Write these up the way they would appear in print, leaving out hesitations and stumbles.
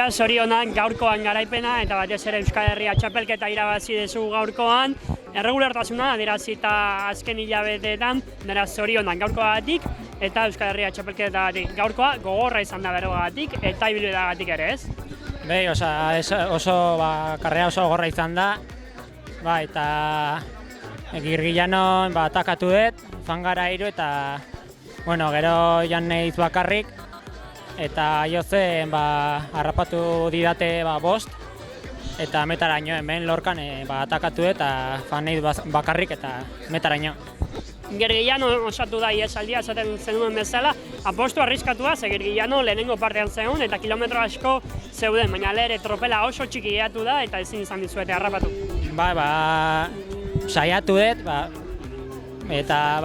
Beraz, zorionak gaurkoan garaipena eta batez ere Euskal Herria txapelketa irabazi duzu gaurkoan. Erregulartasuna adierazita azken hilabeteetan, beraz zorionak gaurkoagatik eta Euskal Herria txapelketagatik. Gaurkoa gogorra izan da berogatik eta ibilbideagatik ere, ez? Karrera oso gogorra izan da, eta Girgillanon atakatu dut, joan gara 3 eta gero joan nahiz bakarrik, eta jozen harrapatu didate 5, eta metaraino hemen lorkan atakatu dut, eta joan nahiz bakarrik eta metaraino. Girgillano osatu da iesaldia esaten zenuen bezala, apostu arriskatua, ze Girgillano lehenengo partean zegoen eta kilometro asko zeuden, baina lehre tropela oso txiki geratu da eta ezin izan dizuete harrapatu. Saiatu dut, eta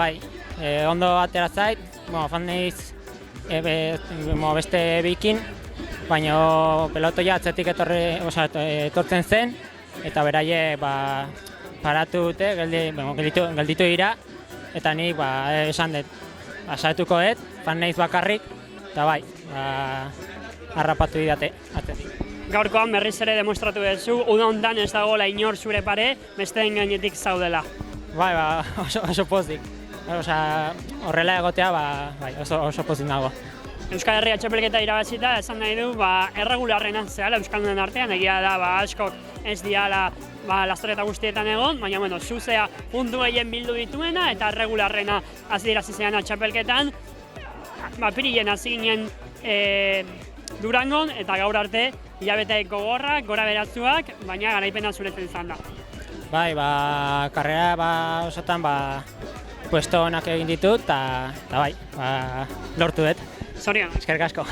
ondo atera zait, joan nahiz beste bikin, baina pelotoia atzetik etortzen zen, eta beraie paratu dute, gelditu dira, eta ni esan dut, saiatuko dut, joan nahiz bakarrik, eta harrapatu didate atzetik. Gaurkoan berriz ere demostratu duzu, uda hontan ez dagoela inor zure pare, besteen gainetik zaudela. Oso pozik. Horrela egotea, oso pozik nago. Euskal Herria txapelketa irabazita, esan nahi du, erregularrena zehala Euskaldunen artean, egia da, askok ez diala lasterketa guztietan egon, baina, zuzea puntu gehien bildu dituena eta erregularrena azirazi zeana txapelketan. Pirilen hasi ginen Durangon eta gaur arte hilabete gogorrak, gora beratzuak, baina garaipena zuretzen izan da. Karrera osotan puesto onak egin ditut, eta lortu dut. Zorion. Eskerrik asko.